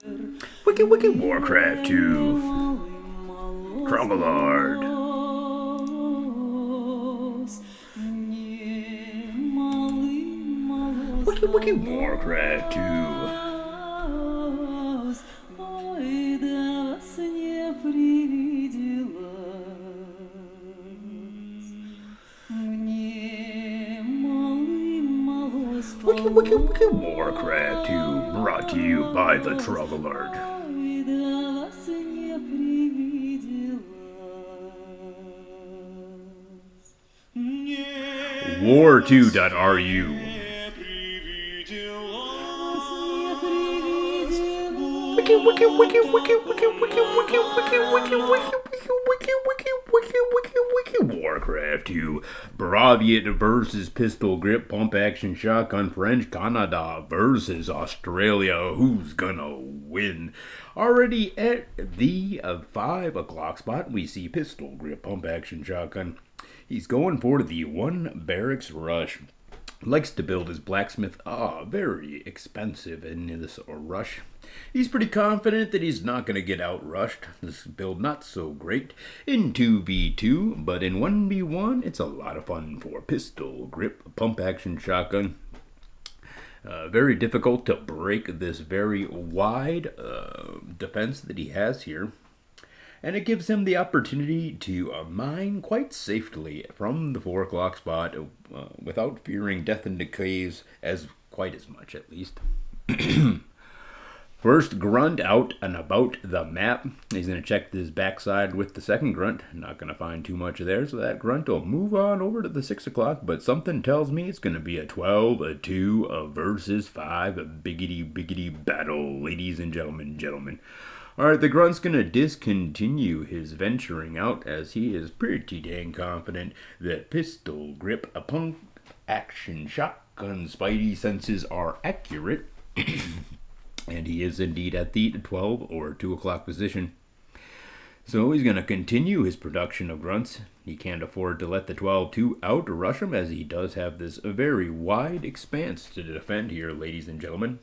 Wicked Warcraft 2. Troublard. Wicked Warcraft 2. Wicked Warcraft 2, brought to you by the Troublard. War2.ru. Warcraft 2. Braviet versus pistol grip pump action shotgun. French Canada versus Australia. Who's gonna win? Already at the 5 o'clock spot, we see pistol grip pump action shotgun. He's going for the 1 barracks rush. Likes to build his blacksmith very expensive in this rush. He's pretty confident that he's not going to get outrushed. This build not so great in 2v2, but in 1v1 it's a lot of fun for pistol grip pump action shotgun. Very difficult to break this very wide defense that he has here. And it gives him the opportunity to mine quite safely from the 4 o'clock spot without fearing death and decays quite as much, at least. First grunt out and about the map. He's going to check his backside with the second grunt. Not going to find too much there, so that grunt will move on over to the 6 o'clock. But something tells me it's going to be a 12, a 2, a versus 5, a biggity battle, ladies and gentlemen. Alright, the grunt's going to discontinue his venturing out as he is pretty dang confident that pistol grip a pump action shotgun spidey senses are accurate. And he is indeed at the 12 or 2 o'clock position. So he's going to continue his production of grunts. He can't afford to let the 12-2 outrush him, as he does have this very wide expanse to defend here, ladies and gentlemen.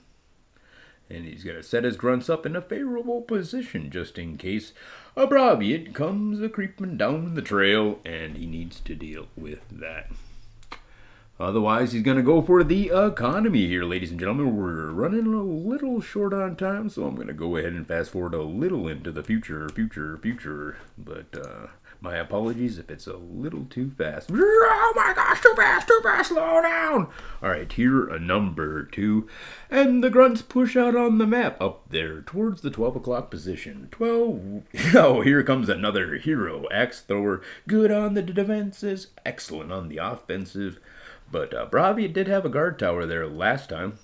And he's going to set his grunts up in a favorable position just in case a Braviet comes a-creeping down the trail, and he needs to deal with that. Otherwise, he's going to go for the economy here, ladies and gentlemen. We're running a little short on time, so I'm going to go ahead and fast forward a little into the future. But my apologies if it's a little too fast. Oh my gosh, too fast, slow down. All right, here number 2. And the grunts push out on the map up there towards the 12 o'clock position. 12. Oh, here comes another hero axe thrower. Good on the defenses, excellent on the offensive. But Braviet did have a guard tower there last time,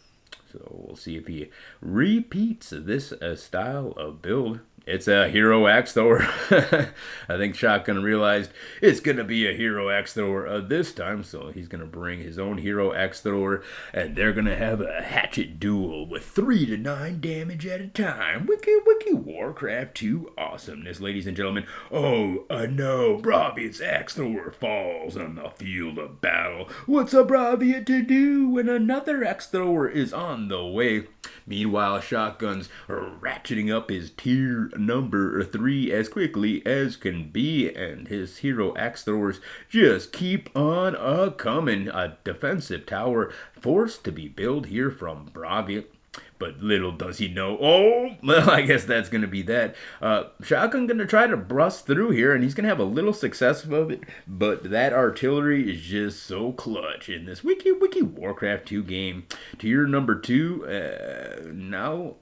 so we'll see if he repeats this style of build. It's a hero axe thrower. I think Shotgun realized it's going to be a hero axe thrower this time, so he's going to bring his own hero axe thrower, and they're going to have a hatchet duel with 3 to 9 damage at a time. Wiki Warcraft 2 awesomeness, ladies and gentlemen. Oh, no, Braviet's axe thrower falls on the field of battle. What's a Braviet to do when another axe thrower is on the way? Meanwhile, Shotgun's ratcheting up his tier number 3 as quickly as can be, and his hero axe throwers just keep on a-coming. A defensive tower forced to be built here from Braviet. But little does he know. Oh, well, I guess that's going to be that. Shotgun going to try to bust through here, and he's going to have a little success of it. But that artillery is just so clutch in this Wiki Warcraft 2 game. Tier number 2, now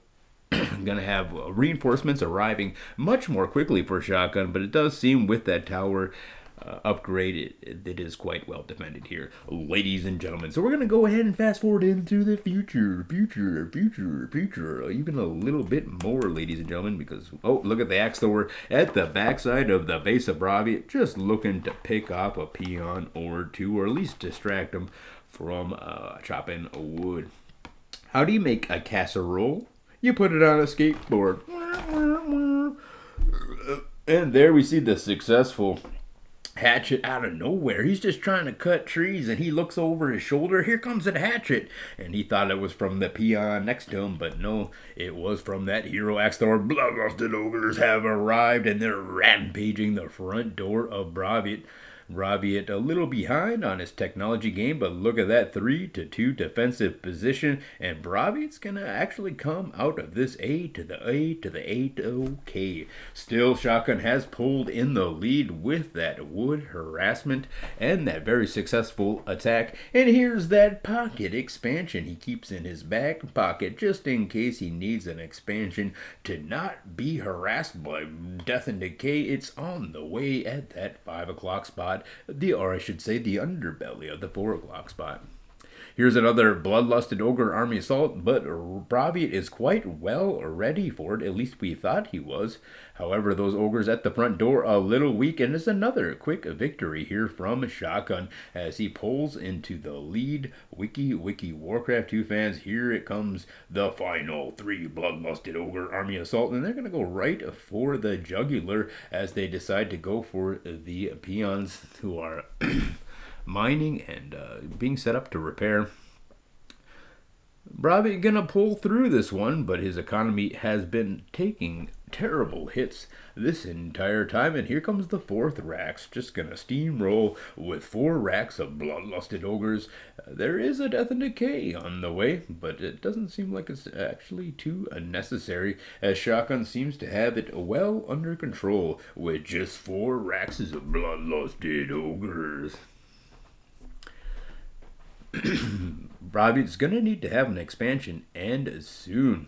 going to have reinforcements arriving much more quickly for Shotgun. But it does seem with that tower upgrade, it is quite well defended here, ladies and gentlemen. So we're going to go ahead and fast forward into the future, even a little bit more, ladies and gentlemen, because, oh, look at the axe thrower at the backside of the base of Braviet, just looking to pick off a peon or two, or at least distract them from chopping wood. How do you make a casserole? You put it on a skateboard. And there we see the successful hatchet out of nowhere. He's just trying to cut trees, and he looks over his shoulder. Here comes a hatchet, and he thought it was from the peon next to him, but no, it was from that hero axe. The bloodlusted ogres have arrived, and they're rampaging the front door of Braviet. Braviet a little behind on his technology game, but look at that 3-2 defensive position, and Braviet's gonna actually come out of this A to the 8. Okay, still Shotgun has pulled in the lead with that wood harassment and that very successful attack. And here's that pocket expansion he keeps in his back pocket just in case he needs an expansion to not be harassed by death and decay. It's on the way at that 5 o'clock spot. Or I should say the underbelly of the 4 o'clock spot. Here's another bloodlusted ogre army assault, but Braviet is quite well ready for it. At least we thought he was. However, those ogres at the front door a little weak, and it's another quick victory here from Shotgun as he pulls into the lead. Wiki Warcraft 2 fans, here it comes, the final 3 bloodlusted ogre army assault, and they're going to go right for the jugular as they decide to go for the peons who are mining and being set up to repair. Braviet gonna pull through this one, but his economy has been taking terrible hits this entire time, and here comes the 4th racks, just gonna steamroll with 4 racks of bloodlusted ogres. There is a death and decay on the way, but it doesn't seem like it's actually too unnecessary, as Shotgun seems to have it well under control with just 4 racks of bloodlusted ogres. Braviet's gonna need to have an expansion, and soon.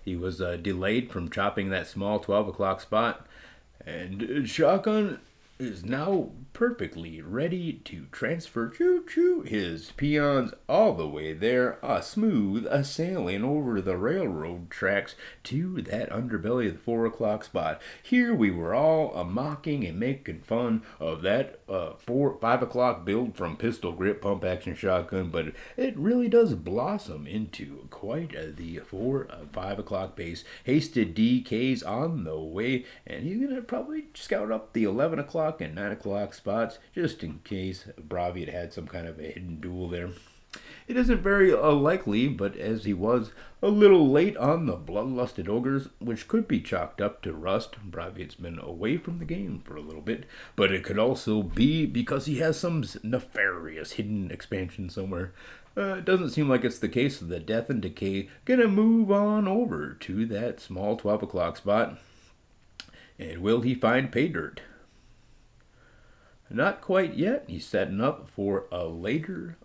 He was delayed from chopping that small 12 o'clock spot, and Shotgun is now perfectly ready to transfer his peons all the way there, smooth sailing over the railroad tracks to that underbelly of the 4 o'clock spot. Here we were all mocking and making fun of that 5 o'clock build from pistol grip pump action shotgun, but it really does blossom into quite the 5 o'clock base. Hasted DK's on the way, and he's gonna probably scout up the 11 o'clock and 9 o'clock spots just in case Braviet had some kind of a hidden duel there. It isn't very likely, but as he was a little late on the bloodlusted ogres, which could be chalked up to rust. Braviet's been away from the game for a little bit, but it could also be because he has some nefarious hidden expansion somewhere. It doesn't seem like it's the case. The death and decay gonna move on over to that small 12 o'clock spot. And will he find pay dirt? Not quite yet. He's setting up for a later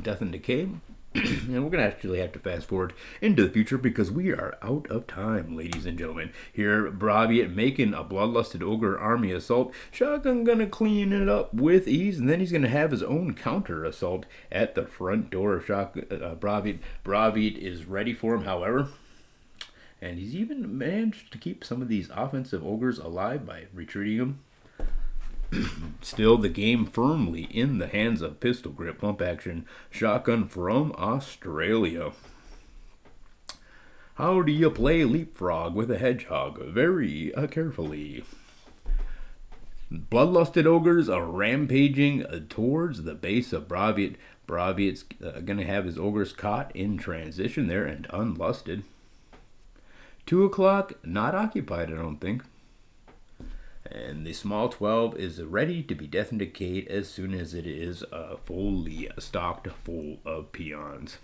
death and decay. And we're going to actually have to fast forward into the future because we are out of time, ladies and gentlemen. Here, Braviet making a bloodlusted ogre army assault. Shotgun going to clean it up with ease, and then he's going to have his own counter assault at the front door of Braviet. Braviet is ready for him, however. And he's even managed to keep some of these offensive ogres alive by retreating them. Still, the game firmly in the hands of pistol grip pump action shotgun from Australia. How do you play leapfrog with a hedgehog? Very carefully. Bloodlusted ogres are rampaging towards the base of Braviet. Braviet's going to have his ogres caught in transition there and unlusted. 2 o'clock, not occupied, I don't think. And the small 12 is ready to be death and decayed as soon as it is fully stocked full of peons.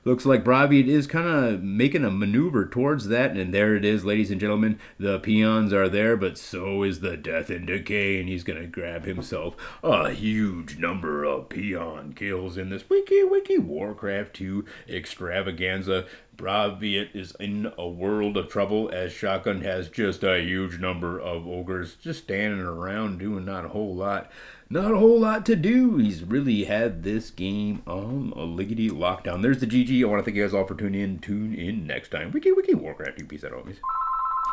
Looks like Braviet is kind of making a maneuver towards that, and there it is, ladies and gentlemen. The peons are there, but so is the death and decay, and he's going to grab himself a huge number of peon kills in this Wiki Warcraft 2 extravaganza. Braviet is in a world of trouble as Shotgun has just a huge number of ogres just standing around doing not a whole lot. Not a whole lot to do. He's really had this game on a liggity lockdown. There's the GG. I want to thank you guys all for tuning in. Tune in next time. Wiki Warcraft. Peace out, homies.